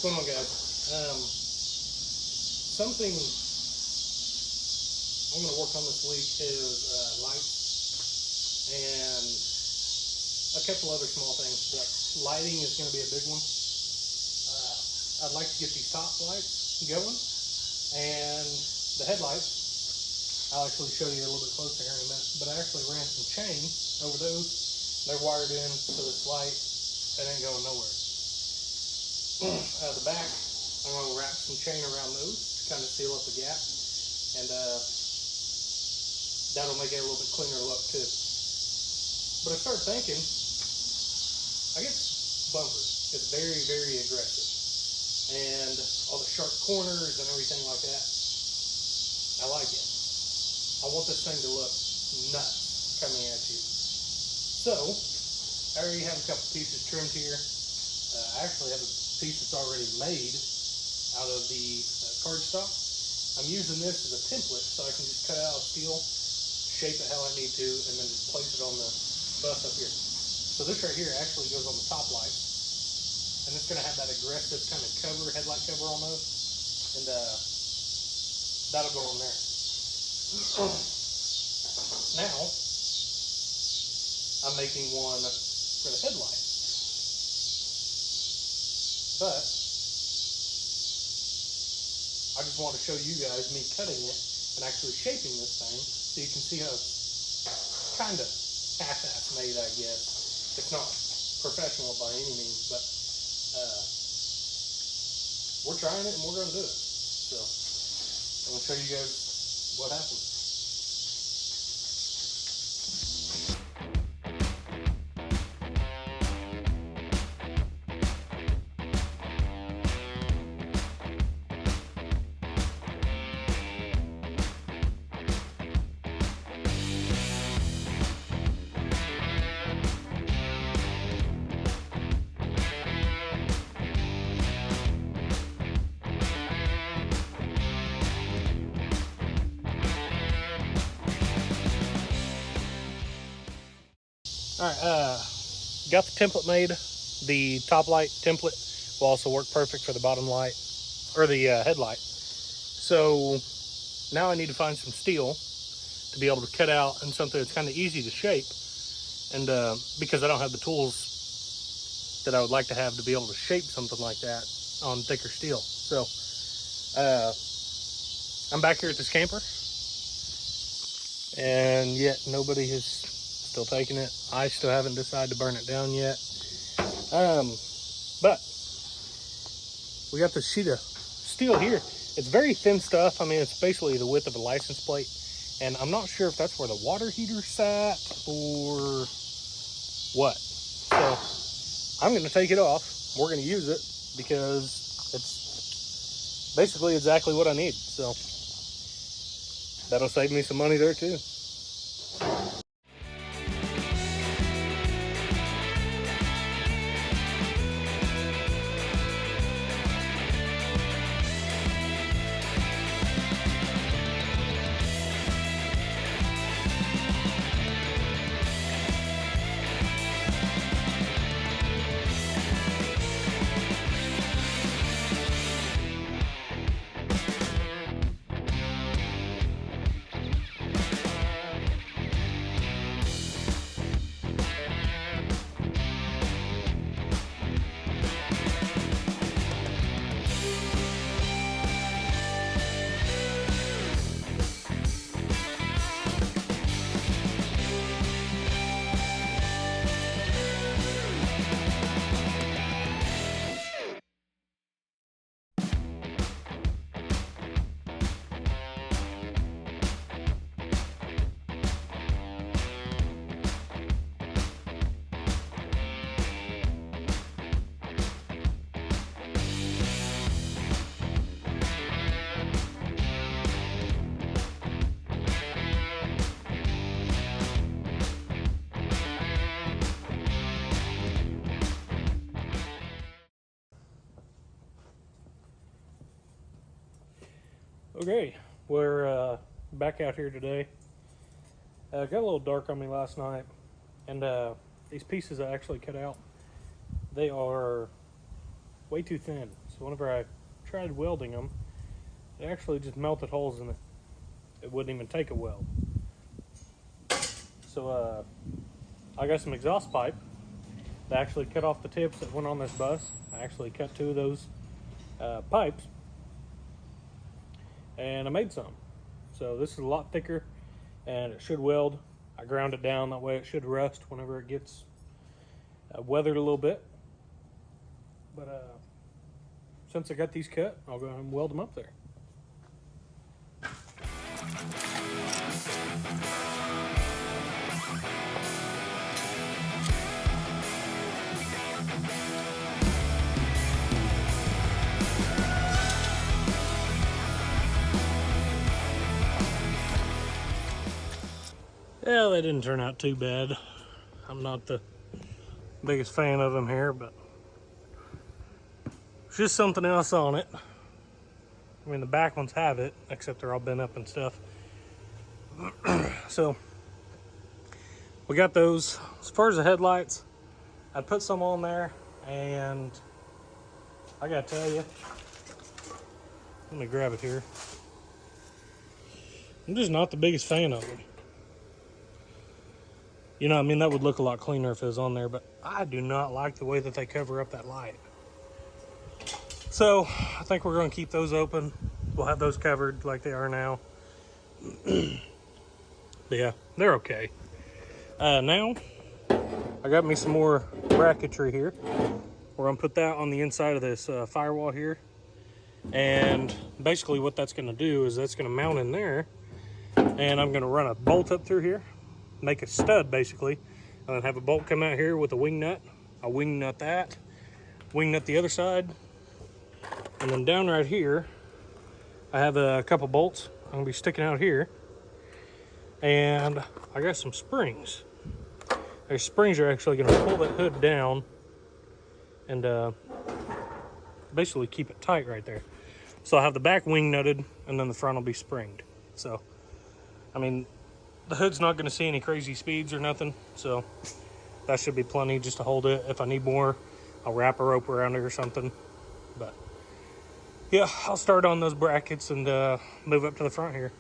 going on, guys? Something I'm going to work on this week is lights and a couple other small things, but lighting is going to be a big one. I'd like to get these top lights going, and the headlights I'll actually show you a little bit closer here in a minute, but I actually ran some chain over those. They're wired in to this light. It ain't going nowhere. The back, I'm going to wrap some chain around those to kind of seal up the gap, and that'll make it a little bit cleaner look too. But I started thinking, I get bumpers. It's very, very aggressive, and all the sharp corners and everything like that. I like it. I want this thing to look nuts coming at you. So I already have a couple pieces trimmed here. I actually have a piece that's already made out of the cardstock. I'm using this as a template, so I can just cut out steel, shape it how I need to, and then just place it on the bus up here. So this right here actually goes on the top light, and it's going to have that aggressive kind of cover, headlight cover almost, and that'll go on there. Now I'm making one for the headlight, but I just want to show you guys me cutting it and actually shaping this thing so you can see how it's kind of half-ass made, I guess. It's not professional by any means, but we're trying it and we're going to do it. So I'm going to show you guys what happens. Alright, got the template made. The top light template will also work perfect for the bottom light, or the headlight. So now I need to find some steel to be able to cut out and something that's kind of easy to shape. And because I don't have the tools that I would like to have to be able to shape something like that on thicker steel. So I'm back here at this camper, and yet nobody has still taking it. I still haven't decided to burn it down yet. But we got this sheet of steel here. It's very thin stuff. I mean, it's basically the width of a license plate, and I'm not sure if that's where the water heater sat or what. So I'm going to take it off. We're going to use it because it's basically exactly what I need. So that'll save me some money there too. Okay, we're back out here today. It got a little dark on me last night, and these pieces I actually cut out, they are way too thin. So whenever I tried welding them, it actually just melted holes in it. It wouldn't even take a weld. So I got some exhaust pipe. They actually cut off the tips that went on this bus. I actually cut 2 of those pipes, and I made some. So this is a lot thicker, and it should weld. I ground it down, that way it should rust whenever it gets weathered a little bit. But since I got these cut, I'll go ahead and weld them up there. Yeah, they didn't turn out too bad. I'm not the biggest fan of them here, but it's just something else on it. I mean, the back ones have it, except they're all bent up and stuff. So we got those. As far as the headlights, I put some on there, and I gotta tell you, let me grab it here. I'm just not the biggest fan of them. You know, I mean, that would look a lot cleaner if it was on there, but I do not like the way that they cover up that light. So I think we're going to keep those open. We'll have those covered like they are now. But yeah, they're okay. Now I got me some more bracketry here. We're going to put that on the inside of this firewall here. And basically what that's going to do is that's going to mount in there. And I'm going to run a bolt up through here. Make a stud basically, and then have a bolt come out here with a wing nut. I'll wing nut that, wing nut the other side, and then down right here I have a couple bolts I'm gonna be sticking out here, and I got some springs. These springs are actually gonna pull that hood down and basically keep it tight right there. So I'll have the back wing nutted, and then the front will be springed. So I mean, the hood's not going to see any crazy speeds or nothing, so that should be plenty just to hold it. If I need more, I'll wrap a rope around it or something. But yeah, I'll start on those brackets and move up to the front here.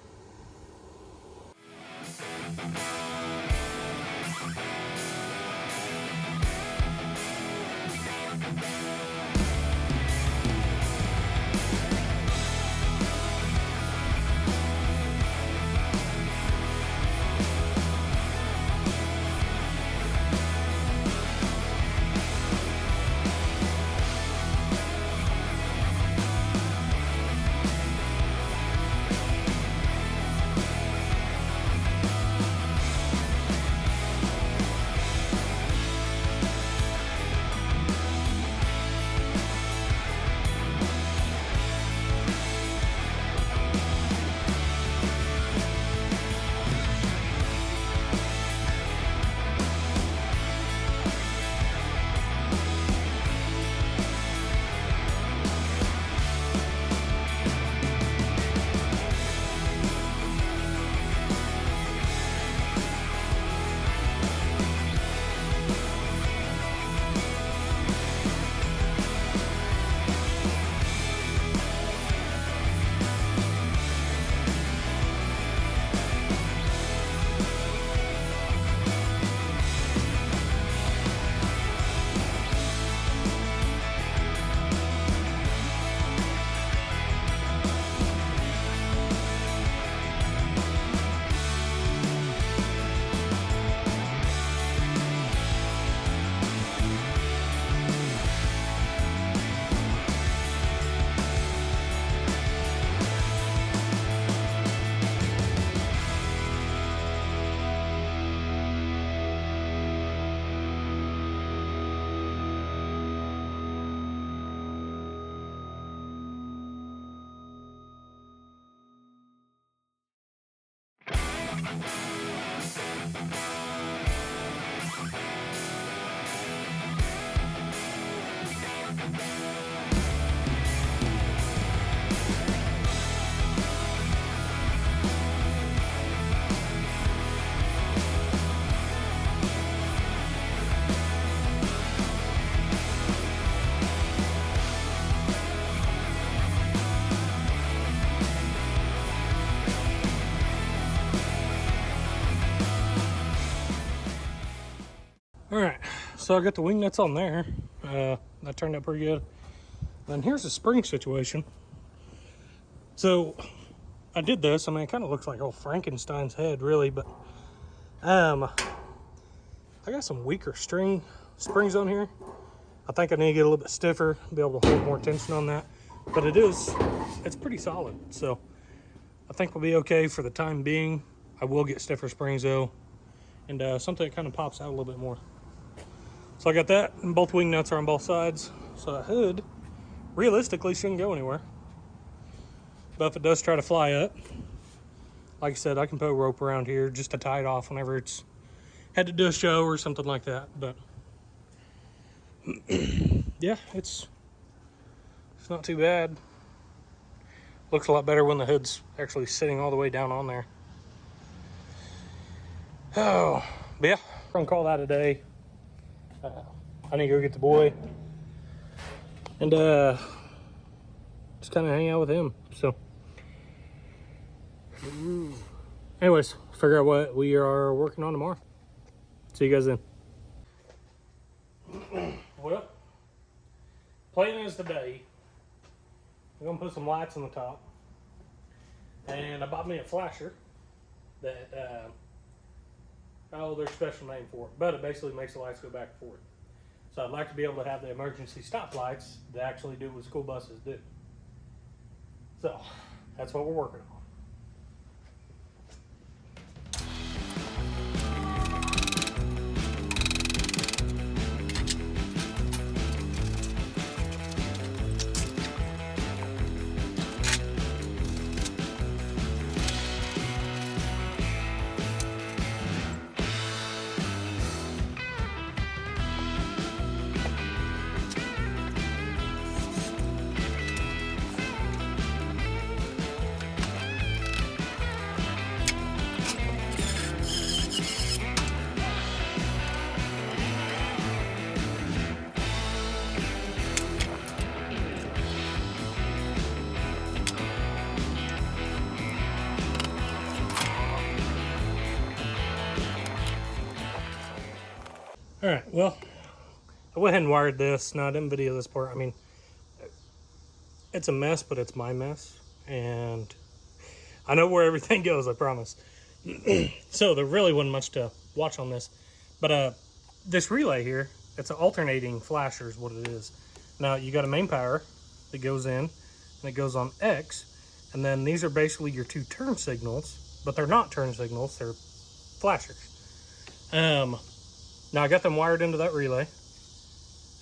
All right, so I got the wing nuts on there. That turned out pretty good. Then here's the spring situation. So I did this. I mean, it kind of looks like old Frankenstein's head, really, but I got some weaker springs on here. I think I need to get a little bit stiffer, be able to hold more tension on that. But it's pretty solid. So I think we'll be okay for the time being. I will get stiffer springs though, and something that kind of pops out a little bit more. So I got that, and both wing nuts are on both sides. So that hood, realistically, shouldn't go anywhere. But if it does try to fly up, like I said, I can put a rope around here just to tie it off whenever it's had to do a show or something like that. But yeah, it's not too bad. Looks a lot better when the hood's actually sitting all the way down on there. Oh, but yeah, I'm gonna call that a day. I need to go get the boy and just kind of hang out with him. So anyways, figure out what we are working on tomorrow. See you guys then. Well, plan is today I'm gonna put some lights on the top, and I bought me a flasher that there's a special name for it, but it basically makes the lights go back and forth. So I'd like to be able to have the emergency stop lights that actually do what school buses do. So that's what we're working on. All right, well, I went ahead and wired this. Now, I didn't video this part. I mean, it's a mess, but it's my mess. And I know where everything goes, I promise. So there really wasn't much to watch on this. But this relay here, it's an alternating flasher is what it is. Now, you got a main power that goes in, and it goes on X. And then these are basically your two turn signals, but they're not turn signals, they're flashers. Now I got them wired into that relay,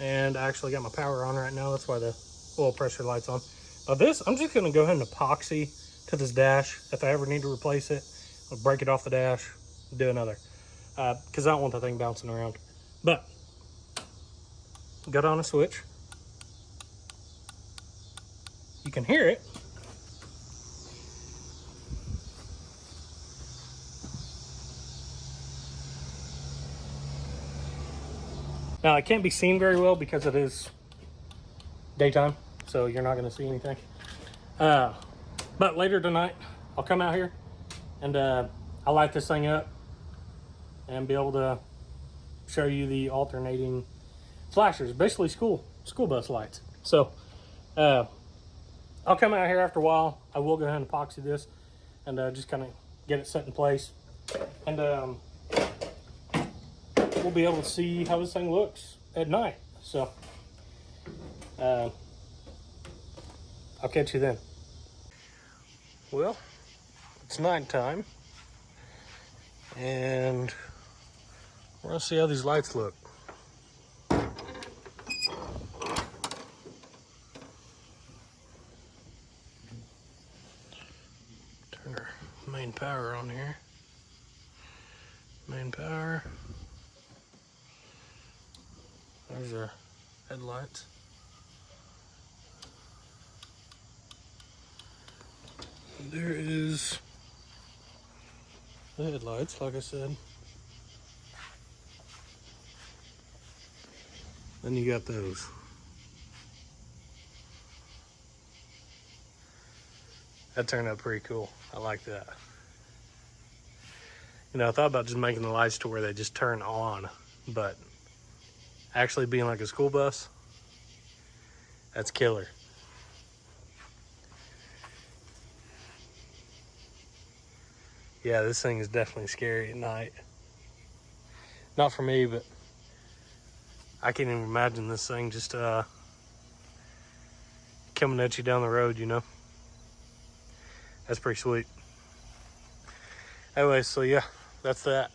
and I actually got my power on right now. That's why the oil pressure light's on. Now this, I'm just gonna go ahead and epoxy to this dash. If I ever need to replace it, I'll break it off the dash, do another. Because I don't want the thing bouncing around. But, got on a switch. You can hear it. Now, it can't be seen very well because it is daytime, so you're not going to see anything. But later tonight, I'll come out here and I'll light this thing up and be able to show you the alternating flashers, basically school bus lights. So I'll come out here after a while. I will go ahead and epoxy this and just kind of get it set in place. And we'll be able to see how this thing looks at night. So I'll catch you then. Well, it's nighttime, and we're gonna see how these lights look. Turn our main power on here. Main power. There's our headlights. There is the headlights, like I said. Then you got those. That turned out pretty cool. I like that. You know, I thought about just making the lights to where they just turn on, but actually being like a school bus, that's killer. Yeah, this thing is definitely scary at night. Not for me, but I can't even imagine this thing just coming at you down the road, you know? That's pretty sweet. Anyway, so yeah, that's that.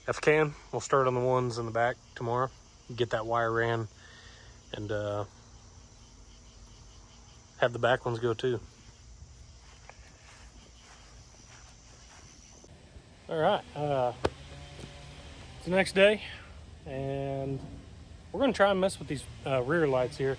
If I can, we'll start on the ones in the back tomorrow. Get that wire ran and have the back ones go too. All right, it's the next day and we're gonna try and mess with these rear lights here.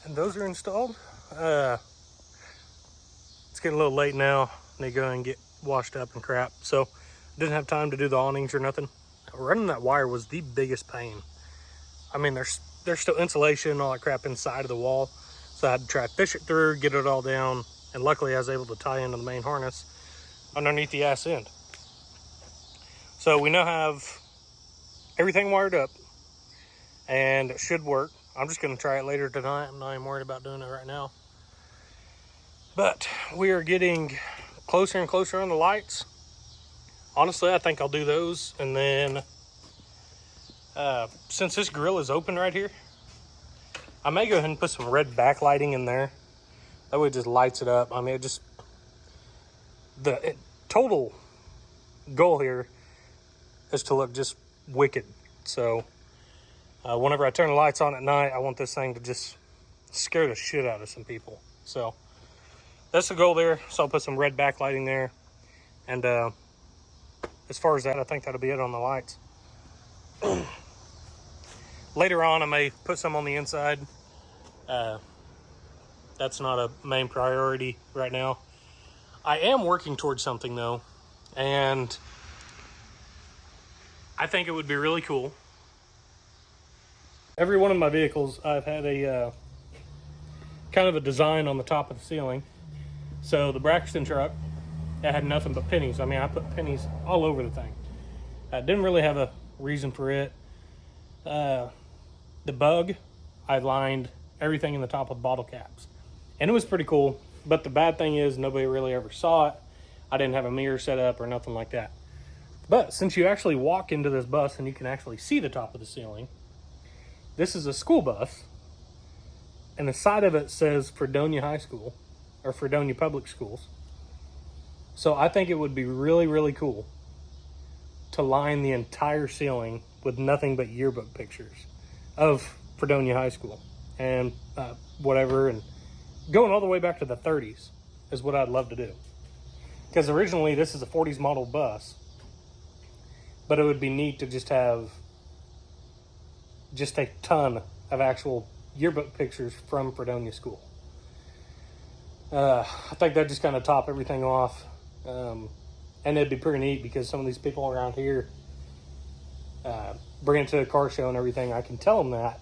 And those are installed. It's getting a little late now. They go and get washed up and crap. So didn't have time to do the awnings or nothing. Running that wire was the biggest pain. I mean, there's still insulation and all that crap inside of the wall. So I had to try to fish it through, get it all down. And luckily I was able to tie into the main harness underneath the ass end. So we now have everything wired up and it should work. I'm just gonna try it later tonight. I'm not even worried about doing it right now. But we are getting closer and closer on the lights. Honestly, I think I'll do those. And then since this grill is open right here, I may go ahead and put some red backlighting in there. That way it just lights it up. I mean, the total goal here is to look just wicked. So whenever I turn the lights on at night, I want this thing to just scare the shit out of some people. So that's the goal there. So I'll put some red backlighting there. And as far as that, I think that'll be it on the lights. Later on, I may put some on the inside. That's not a main priority right now. I am working towards something though. And I think it would be really cool. Every one of my vehicles, I've had a kind of a design on the top of the ceiling. So the Braxton truck, it had nothing but pennies. I mean, I put pennies all over the thing. I didn't really have a reason for it. The Bug, I lined everything in the top with bottle caps. And it was pretty cool. But the bad thing is nobody really ever saw it. I didn't have a mirror set up or nothing like that. But since you actually walk into this bus and you can actually see the top of the ceiling, this is a school bus, and the side of it says Fredonia High School, or Fredonia Public Schools. So I think it would be really, really cool to line the entire ceiling with nothing but yearbook pictures of Fredonia High School and whatever, and going all the way back to the 30s is what I'd love to do. Because originally this is a 40s model bus, but it would be neat to just have just a ton of actual yearbook pictures from Fredonia School. I think that just kind of top everything off. And it'd be pretty neat because some of these people around here bring it to a car show and everything. I can tell them that.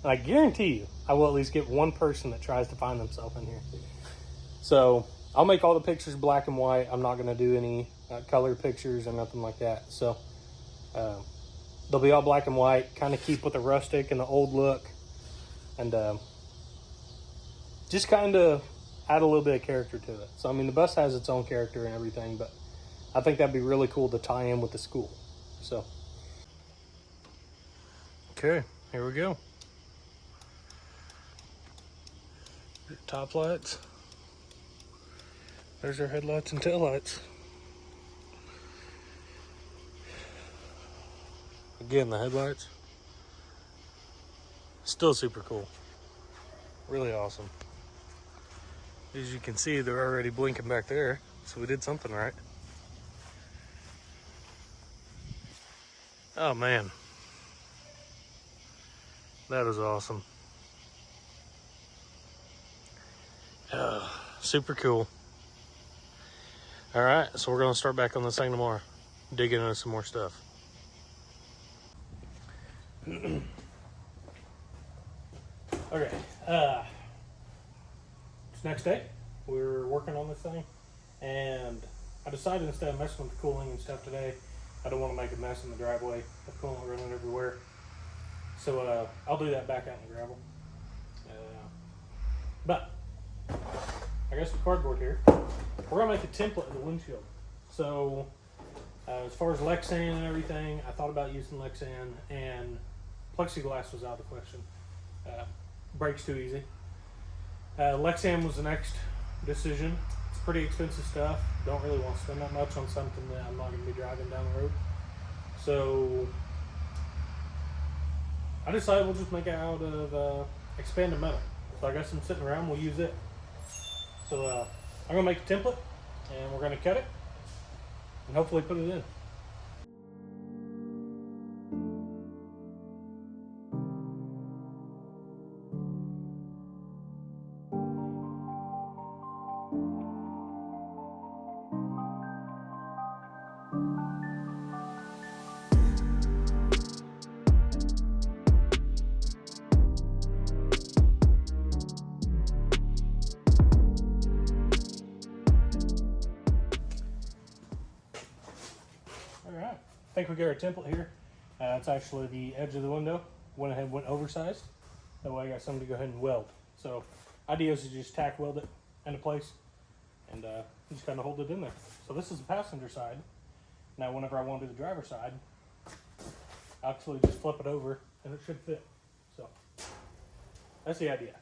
And I guarantee you, I will at least get one person that tries to find themselves in here. So I'll make all the pictures black and white. I'm not going to do any color pictures or nothing like that. So they'll be all black and white, kind of keep with the rustic and the old look. And just kind of add a little bit of character to it. So, I mean, the bus has its own character and everything, but I think that'd be really cool to tie in with the school. So, okay, here we go. Top lights. There's our headlights and taillights. Again, the headlights. Still super cool. Really awesome. As you can see, they're already blinking back there, so we did something right. Oh man. That is awesome. Super cool. All right, so we're gonna start back on this thing tomorrow, digging into some more stuff. Okay, it's next day. We're working on this thing, and I decided instead of messing with the cooling and stuff today, I don't want to make a mess in the driveway of coolant running everywhere. So I'll do that back out in the gravel. But I got some cardboard here. We're gonna make a template of the windshield. So as far as Lexan and everything, I thought about using Lexan, and plexiglass was out of the question. Breaks too easy. Lexan was the next decision. It's pretty expensive stuff. Don't really want to spend that much on something that I'm not going to be driving down the road. So I decided we'll just make it out of expanded metal. So I got some sitting around, we'll use it. So I'm going to make a template, and we're going to cut it and hopefully put it in. Alright, I think we got our template here. It's actually the edge of the window. Went ahead and went oversized. That way I got something to go ahead and weld. So idea is to just tack weld it into place and just kind of hold it in there. So this is the passenger side. Now whenever I want to do the driver's side, I'll actually just flip it over and it should fit. So that's the idea.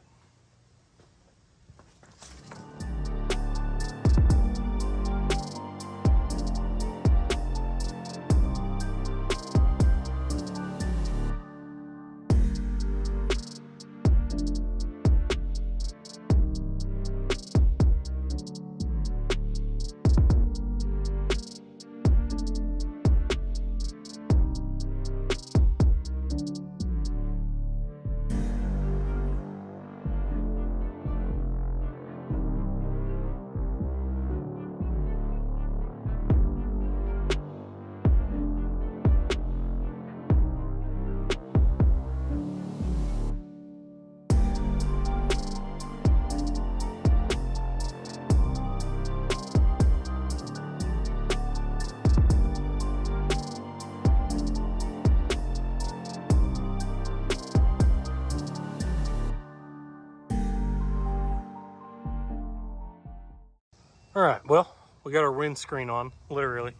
All right, well, we got our windscreen on, literally,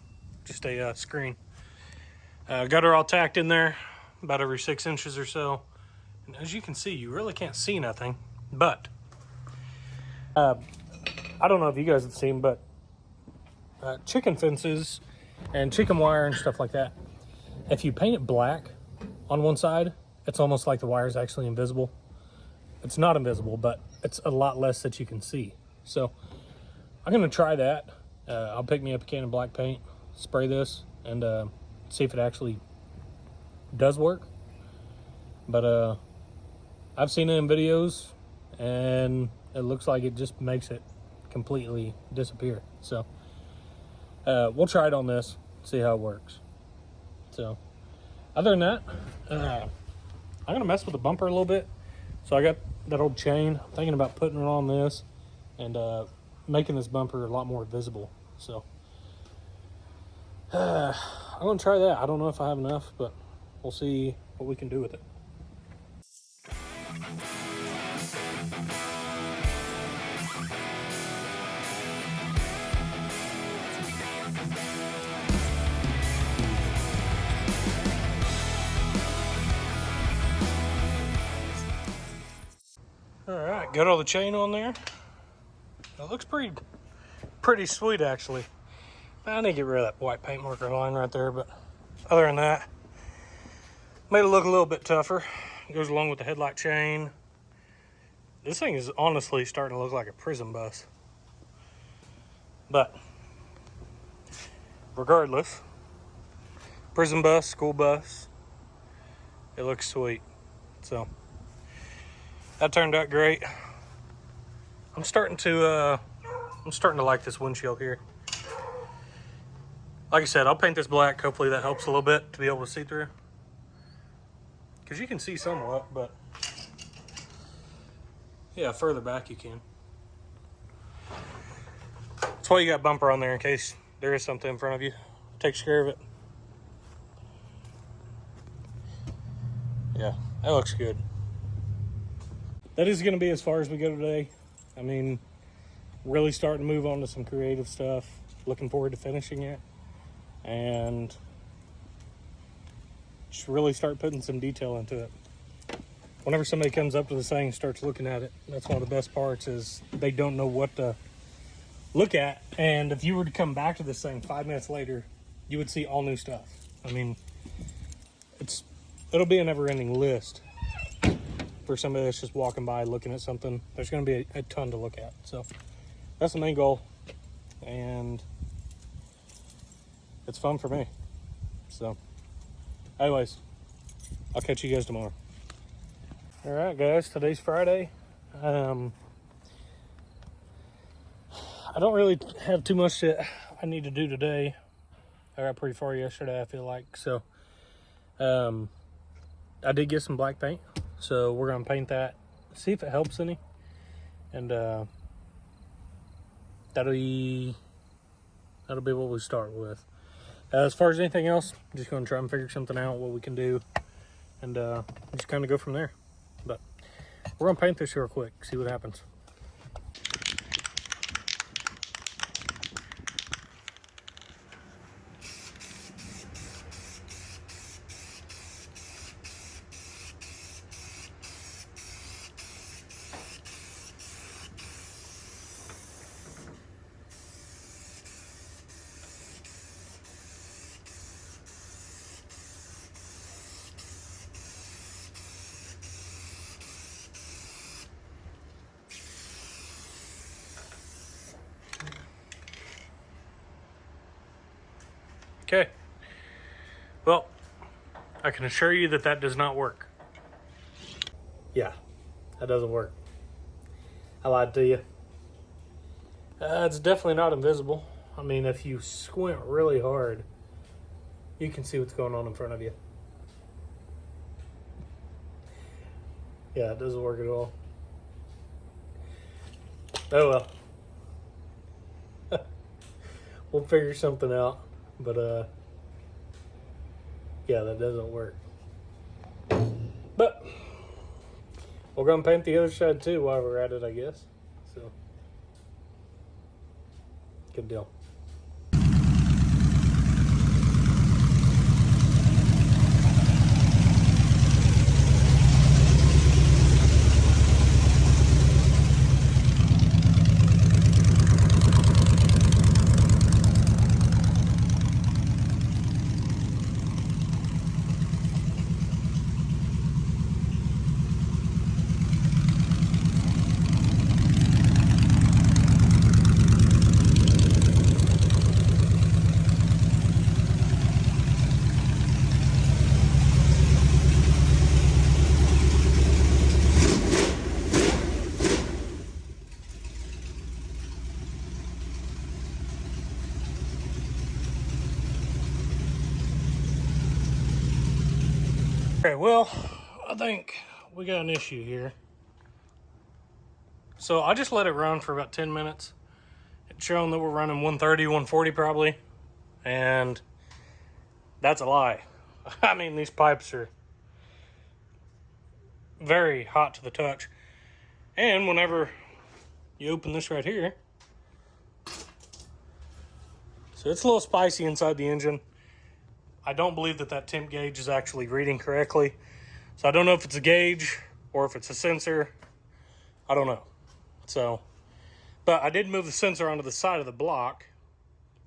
just a screen. Got her all tacked in there, about every 6 inches or so. And as you can see, you really can't see nothing, but I don't know if you guys have seen, but chicken fences and chicken wire and stuff like that, if you paint it black on one side, it's almost like the wire is actually invisible. It's not invisible, but it's a lot less that you can see. So I'm going to try that I'll pick me up a can of black paint, spray this, and see if it actually does work. But I've seen it in videos, and it looks like it just makes it completely disappear. So we'll try it on this, see how it works. So other than that, I'm gonna mess with the bumper a little bit. So I got that old chain. I'm thinking about putting it on this and making this bumper a lot more visible. So I'm gonna try that. I don't know if I have enough, but we'll see what we can do with it. All right, got all the chain on there. It looks pretty sweet, actually. I need to get rid of that white paint marker line right there, but other than that, made it look a little bit tougher. It goes along with the headlight chain. This thing is honestly starting to look like a prison bus. But regardless, prison bus, school bus, it looks sweet. So that turned out great. I'm starting to like this windshield here. Like I said, I'll paint this black. Hopefully that helps a little bit to be able to see through. Because you can see somewhat, but yeah, further back you can. That's why you got bumper on there, in case there is something in front of you. Takes care of it. Yeah, that looks good. That is going to be as far as we go today. I mean, really starting to move on to some creative stuff. Looking forward to finishing it. And just really start putting some detail into it. Whenever somebody comes up to the thing and starts looking at it, that's one of the best parts, is they don't know what to look at. And if you were to come back to this thing 5 minutes later, you would see all new stuff. I mean, it'll be a never-ending list for somebody that's just walking by looking at something. There's going to be a ton to look at. So that's the main goal, and it's fun for me. So anyways, I'll catch you guys tomorrow. All right, guys, today's Friday. I don't really have too much that I need to do today. I got pretty far yesterday, I feel like. So I did get some black paint, so we're gonna paint that, see if it helps any, and that'll be what we start with. As far as anything else, I'm just gonna try and figure something out, what we can do, and just kind of go from there. But we're gonna paint this real quick, see what happens. Okay, well, I can assure you that that does not work. Yeah, that doesn't work. I lied to you. It's definitely not invisible. I mean, if you squint really hard, you can see what's going on in front of you. Yeah, it doesn't work at all. Oh well. We'll figure something out. But yeah, that doesn't work. But we're gonna paint the other side too while we're at it, I guess. So good deal. Okay, well, I think we got an issue here. So I just let it run for about 10 minutes. It's showing that we're running 130, 140 probably. And that's a lie. I mean, these pipes are very hot to the touch. And whenever you open this right here, so it's a little spicy inside the engine. I don't believe that temp gauge is actually reading correctly. So I don't know if it's a gauge or if it's a sensor. I don't know. So, but I did move the sensor onto the side of the block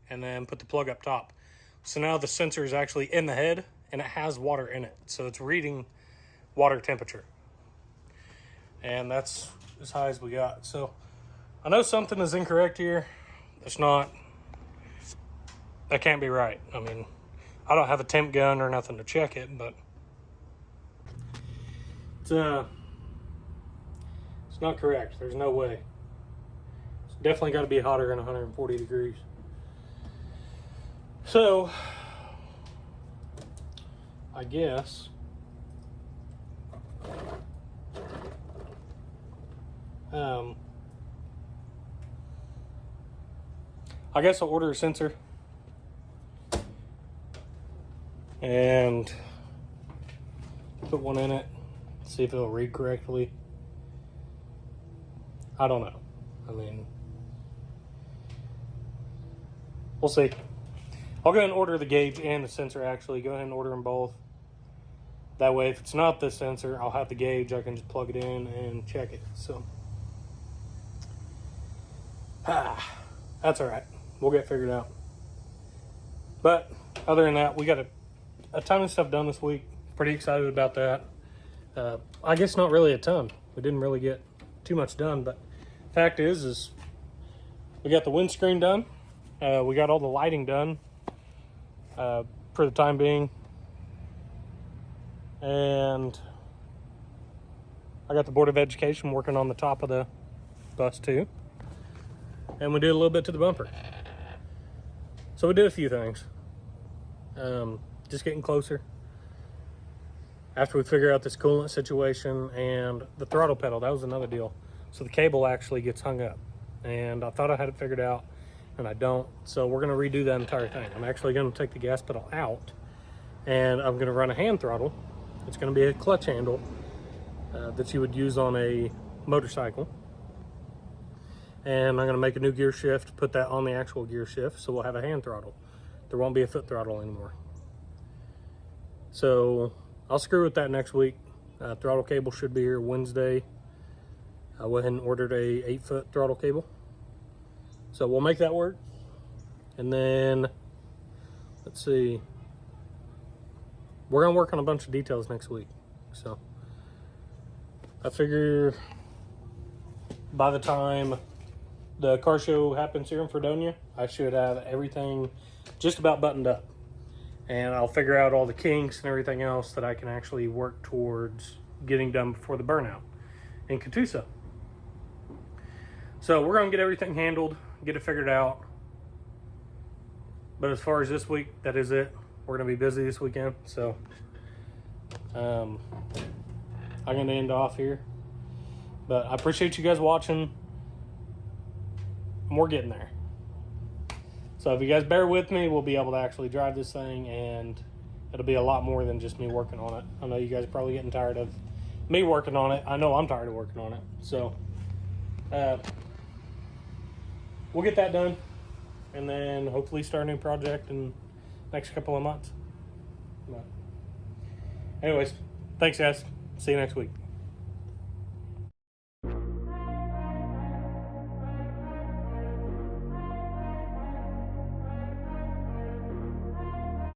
and then put the plug up top. So now the sensor is actually in the head and it has water in it. So it's reading water temperature. And that's as high as we got. So I know something is incorrect here. It's not. That can't be right. I mean, I don't have a temp gun or nothing to check it, but it's not correct. There's no way. It's definitely got to be hotter than 140 degrees. So I guess I'll order a sensor and put one in it, see if it'll read correctly. I don't know. I mean, we'll see. I'll go ahead and order the gauge and the sensor actually. Go ahead and order them both. That way, if it's not the sensor, I'll have the gauge. I can just plug it in and check it. So, that's all right. We'll get figured out. But other than that, we got a ton of stuff done this week. Pretty excited about that. I guess not really a ton. We didn't really get too much done, but fact is we got the windscreen done. We got all the lighting done for the time being. And I got the Board of Education working on the top of the bus too. And we did a little bit to the bumper. So we did a few things. Just getting closer. After we figure out this coolant situation and the throttle pedal, that was another deal. So the cable actually gets hung up. And I thought I had it figured out, and I don't. So we're gonna redo that entire thing. I'm actually gonna take the gas pedal out, and I'm gonna run a hand throttle. It's gonna be a clutch handle that you would use on a motorcycle. And I'm gonna make a new gear shift, put that on the actual gear shift, so we'll have a hand throttle. There won't be a foot throttle anymore. So I'll screw with that next week. Throttle cable should be here Wednesday. I went ahead and ordered a 8-foot throttle cable. So we'll make that work. And then, let's see. We're gonna work on a bunch of details next week. So I figure by the time the car show happens here in Fredonia, I should have everything just about buttoned up. And I'll figure out all the kinks and everything else that I can actually work towards getting done before the burnout in Catoosa. So we're gonna get everything handled, get it figured out. But as far as this week, that is it. We're gonna be busy this weekend, so I'm gonna end off here. But I appreciate you guys watching. And we're getting there. So if you guys bear with me, we'll be able to actually drive this thing, and it'll be a lot more than just me working on it. I know you guys are probably getting tired of me working on it. I know I'm tired of working on it. So we'll get that done, and then hopefully start a new project in the next couple of months. But anyways, thanks guys. See you next week.